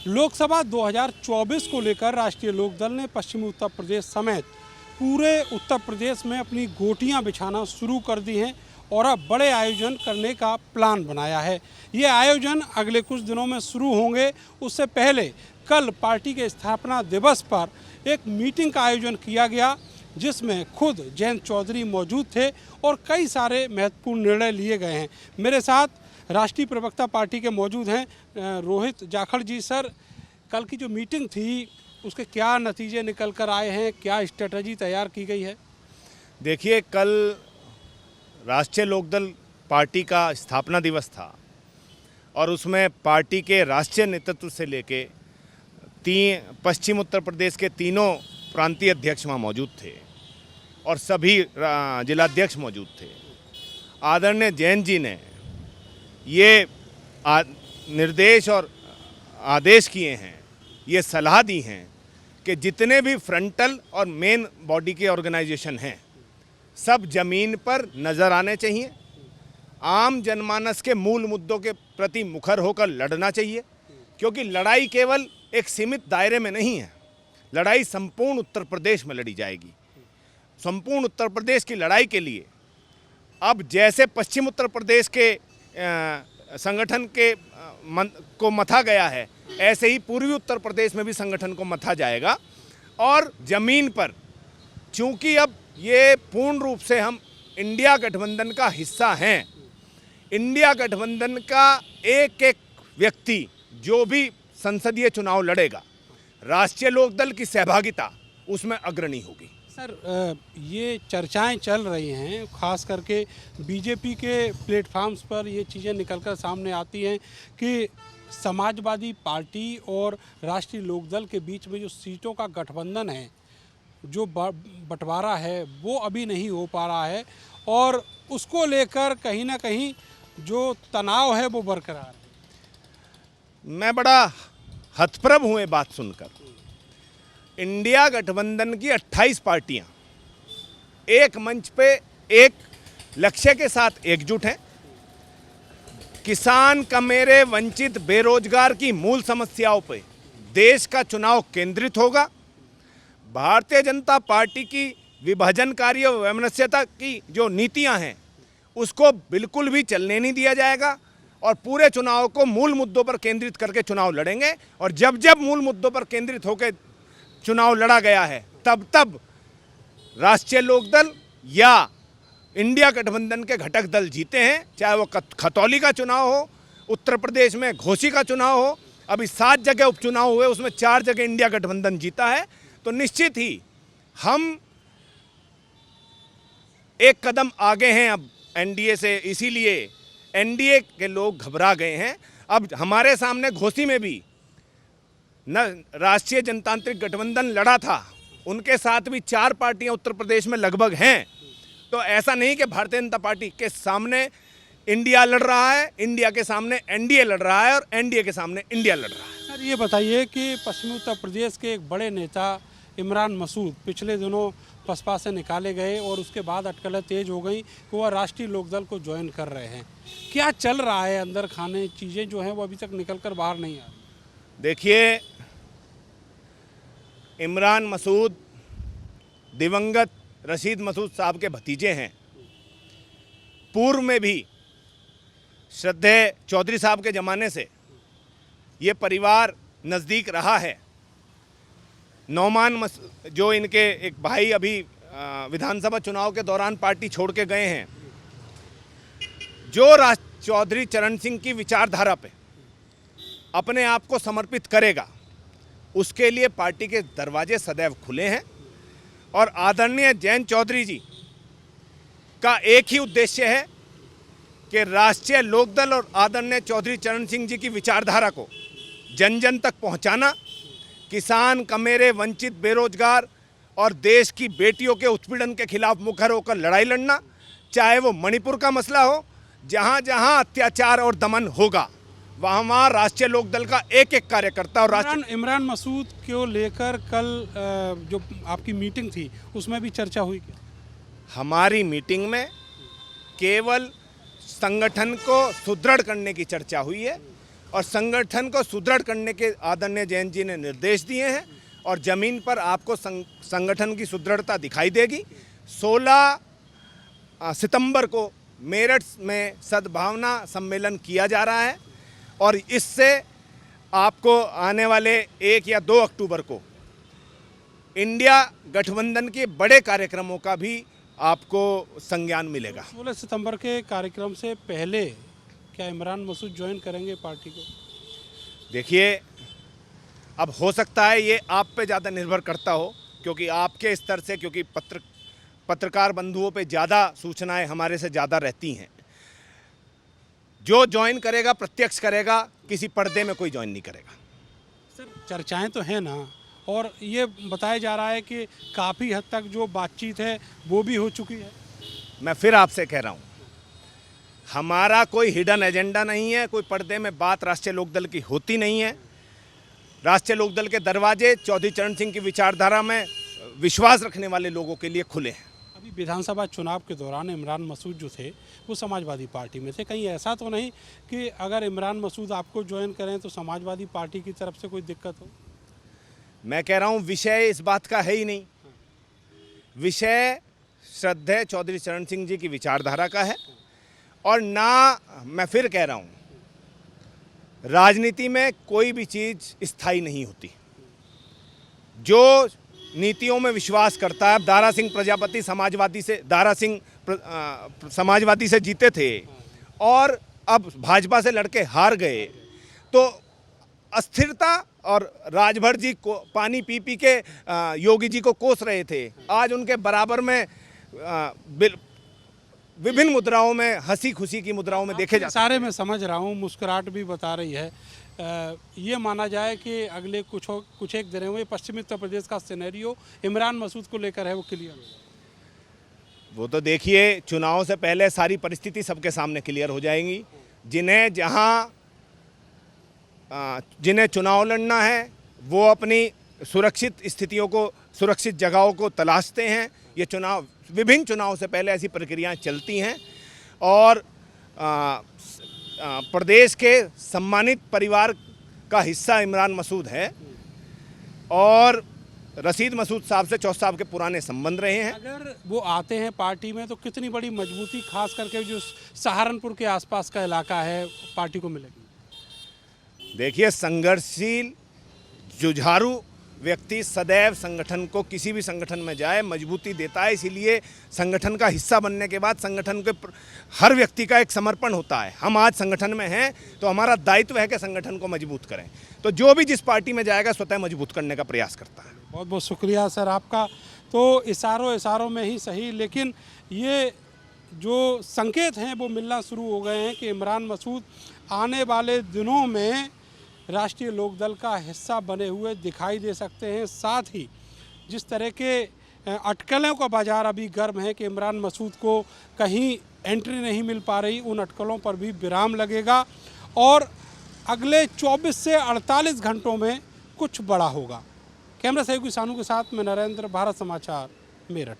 लोकसभा 2024 को लेकर राष्ट्रीय लोकदल ने पश्चिमी उत्तर प्रदेश समेत पूरे उत्तर प्रदेश में अपनी गोटियां बिछाना शुरू कर दी हैं और अब बड़े आयोजन करने का प्लान बनाया है। ये आयोजन अगले कुछ दिनों में शुरू होंगे। उससे पहले कल पार्टी के स्थापना दिवस पर एक मीटिंग का आयोजन किया गया, जिसमें खुद जयंत चौधरी मौजूद थे और कई सारे महत्वपूर्ण निर्णय लिए गए हैं। मेरे साथ राष्ट्रीय प्रवक्ता पार्टी के मौजूद हैं रोहित जाखड़ जी। सर, कल की जो मीटिंग थी उसके क्या नतीजे निकल कर आए हैं, क्या स्ट्रेटजी तैयार की गई है? देखिए, कल राष्ट्रीय लोकदल पार्टी का स्थापना दिवस था और उसमें पार्टी के राष्ट्रीय नेतृत्व से लेके पश्चिम उत्तर प्रदेश के तीनों प्रांतीय अध्यक्ष वहाँ मौजूद थे और सभी जिलाध्यक्ष मौजूद थे। आदरणीय जयंत जी ने ये निर्देश और आदेश किए हैं, ये सलाह दी हैं कि जितने भी फ्रंटल और मेन बॉडी के ऑर्गेनाइजेशन हैं सब ज़मीन पर नज़र आने चाहिए। आम जनमानस के मूल मुद्दों के प्रति मुखर होकर लड़ना चाहिए, क्योंकि लड़ाई केवल एक सीमित दायरे में नहीं है, लड़ाई संपूर्ण उत्तर प्रदेश में लड़ी जाएगी। संपूर्ण उत्तर प्रदेश की लड़ाई के लिए अब जैसे पश्चिम उत्तर प्रदेश के संगठन के को मथा गया है, ऐसे ही पूर्वी उत्तर प्रदेश में भी संगठन को मथा जाएगा। और ज़मीन पर चूंकि अब ये पूर्ण रूप से हम इंडिया गठबंधन का हिस्सा हैं, इंडिया गठबंधन का एक एक व्यक्ति जो भी संसदीय चुनाव लड़ेगा, राष्ट्रीय लोकदल की सहभागिता उसमें अग्रणी होगी। सर, ये चर्चाएं चल रही हैं, खास करके बीजेपी के प्लेटफॉर्म्स पर ये चीज़ें निकलकर सामने आती हैं कि समाजवादी पार्टी और राष्ट्रीय लोकदल के बीच में जो सीटों का गठबंधन है, जो बंटवारा है, वो अभी नहीं हो पा रहा है और उसको लेकर कहीं ना कहीं जो तनाव है वो बरकरार है। मैं बड़ा हतप्रभ हूँ ये बात सुनकर। इंडिया गठबंधन की 28 पार्टियां एक मंच पे एक लक्ष्य के साथ एकजुट हैं। किसान, कमेरे, वंचित, बेरोजगार की मूल समस्याओं पे देश का चुनाव केंद्रित होगा। भारतीय जनता पार्टी की विभाजनकारी और वैमनस्यता की जो नीतियां हैं उसको बिल्कुल भी चलने नहीं दिया जाएगा और पूरे चुनाव को मूल मुद्दों पर केंद्रित करके चुनाव लड़ेंगे। और जब जब मूल मुद्दों पर केंद्रित होकर चुनाव लड़ा गया है, तब तब राष्ट्रीय लोकदल या इंडिया गठबंधन के घटक दल जीते हैं। चाहे वो खतौली का चुनाव हो, उत्तर प्रदेश में घोसी का चुनाव हो, अभी 7 जगह उपचुनाव हुए, उसमें 4 जगह इंडिया गठबंधन जीता है। तो निश्चित ही हम एक कदम आगे हैं अब एनडीए से, इसीलिए एनडीए के लोग घबरा गए हैं। अब हमारे सामने घोसी में भी न राष्ट्रीय जनतांत्रिक गठबंधन लड़ा था, उनके साथ भी 4 पार्टियां उत्तर प्रदेश में लगभग हैं। तो ऐसा नहीं कि भारतीय जनता पार्टी के सामने इंडिया लड़ रहा है, इंडिया के सामने एनडीए लड़ रहा है और एनडीए के सामने इंडिया लड़ रहा है। सर, ये बताइए कि पश्चिमी उत्तर प्रदेश के एक बड़े नेता इमरान मसूद पिछले दिनों बसपा से निकाले गए और उसके बाद अटकलें तेज हो गई कि वह राष्ट्रीय लोकदल को ज्वाइन कर रहे हैं। क्या चल रहा है अंदर खाने, चीज़ें जो हैं वो अभी तक निकल कर बाहर नहीं आ रही? देखिए, इमरान मसूद दिवंगत रशीद मसूद साहब के भतीजे हैं। पूर्व में भी श्रद्धेय चौधरी साहब के ज़माने से ये परिवार नज़दीक रहा है। नौमान जो इनके एक भाई अभी विधानसभा चुनाव के दौरान पार्टी छोड़ के गए हैं, जो चौधरी चरण सिंह की विचारधारा पे अपने आप को समर्पित करेगा, उसके लिए पार्टी के दरवाजे सदैव खुले हैं। और आदरणीय जयंत चौधरी जी का एक ही उद्देश्य है कि राष्ट्रीय लोकदल और आदरणीय चौधरी चरण सिंह जी की विचारधारा को जन जन तक पहुंचाना, किसान, कमेरे, वंचित, बेरोजगार और देश की बेटियों के उत्पीड़न के खिलाफ मुखर होकर लड़ाई लड़ना। चाहे वो मणिपुर का मसला हो, जहां जहां अत्याचार और दमन होगा वहाँ राष्ट्रीय लोकदल का एक एक कार्यकर्ता और इमरान मसूद को लेकर कल जो आपकी मीटिंग थी उसमें भी चर्चा हुई क्या? हमारी मीटिंग में केवल संगठन को सुदृढ़ करने की चर्चा हुई है और संगठन को सुदृढ़ करने के आदरणीय जयंत जी ने निर्देश दिए हैं और ज़मीन पर आपको संगठन की सुदृढ़ता दिखाई देगी। 16 सितंबर को मेरठ में सद्भावना सम्मेलन किया जा रहा है और इससे आपको आने वाले 1 या 2 अक्टूबर को इंडिया गठबंधन के बड़े कार्यक्रमों का भी आपको संज्ञान मिलेगा। 16 सितंबर के कार्यक्रम से पहले क्या इमरान मसूद ज्वाइन करेंगे पार्टी को? देखिए, अब हो सकता है ये आप पे ज़्यादा निर्भर करता हो, क्योंकि आपके स्तर से, क्योंकि पत्रकार बंधुओं पे ज़्यादा सूचनाएं हमारे से ज़्यादा रहती हैं। जो ज्वाइन करेगा प्रत्यक्ष करेगा, किसी पर्दे में कोई ज्वाइन नहीं करेगा। सर, चर्चाएं तो हैं ना, और ये बताया जा रहा है कि काफ़ी हद तक जो बातचीत है वो भी हो चुकी है। मैं फिर आपसे कह रहा हूँ, हमारा कोई हिडन एजेंडा नहीं है, कोई पर्दे में बात राष्ट्रीय लोकदल की होती नहीं है। राष्ट्रीय लोकदल के दरवाजे चौधरी चरण सिंह की विचारधारा में विश्वास रखने वाले लोगों के लिए खुले हैं। अभी विधानसभा चुनाव के दौरान इमरान मसूद जो थे वो समाजवादी पार्टी में थे। कहीं ऐसा तो नहीं कि अगर इमरान मसूद आपको ज्वाइन करें तो समाजवादी पार्टी की तरफ से कोई दिक्कत हो? मैं कह रहा हूँ विषय इस बात का है ही नहीं। विषय श्रद्धेय चौधरी चरण सिंह जी की विचारधारा का है और ना, मैं फिर कह रहा हूँ, राजनीति में कोई भी चीज़ स्थायी नहीं होती। जो नीतियों में विश्वास करता है, दारा सिंह प्रजापति समाजवादी से जीते थे और अब भाजपा से लड़के हार गए, तो अस्थिरता और राजभर जी को पानी पी पी के योगी जी को कोस रहे थे, आज उनके बराबर में विभिन्न मुद्राओं में, हंसी खुशी की मुद्राओं में देखे जाते। सारे मैं समझ रहा हूँ, मुस्कुराहट भी बता रही है। ये माना जाए कि अगले कुछ एक दिनों में पश्चिमी उत्तर प्रदेश का सिनेरियो इमरान मसूद को लेकर है, वो क्लियर हो? वो तो देखिए, चुनाव से पहले सारी परिस्थिति सबके सामने क्लियर हो जाएंगी। जिन्हें चुनाव लड़ना है वो अपनी सुरक्षित स्थितियों को, सुरक्षित जगहों को तलाशते हैं। ये विभिन्न चुनाव से पहले ऐसी प्रक्रियाएं चलती हैं और प्रदेश के सम्मानित परिवार का हिस्सा इमरान मसूद है और रशीद मसूद साहब से 14 साल के पुराने संबंध रहे हैं। अगर वो आते हैं पार्टी में तो कितनी बड़ी मजबूती, खास करके जो सहारनपुर के आसपास का इलाका है, पार्टी को मिलेगी? देखिए, संघर्षशील जुझारू व्यक्ति सदैव संगठन को, किसी भी संगठन में जाए, मजबूती देता है। इसीलिए संगठन का हिस्सा बनने के बाद संगठन के हर व्यक्ति का एक समर्पण होता है। हम आज संगठन में हैं तो हमारा दायित्व है कि संगठन को मजबूत करें। तो जो भी जिस पार्टी में जाएगा स्वतः मजबूत करने का प्रयास करता है। बहुत बहुत शुक्रिया सर आपका। तो इशारों में ही सही, लेकिन ये जो संकेत हैं वो मिलना शुरू हो गए हैं कि इमरान मसूद आने वाले दिनों में राष्ट्रीय लोकदल का हिस्सा बने हुए दिखाई दे सकते हैं। साथ ही जिस तरह के अटकलों का बाजार अभी गर्म है कि इमरान मसूद को कहीं एंट्री नहीं मिल पा रही, उन अटकलों पर भी विराम लगेगा और अगले 24 से 48 घंटों में कुछ बड़ा होगा। कैमरा सहयोगी सानू के साथ मैं नरेंद्र, भारत समाचार, मेरठ।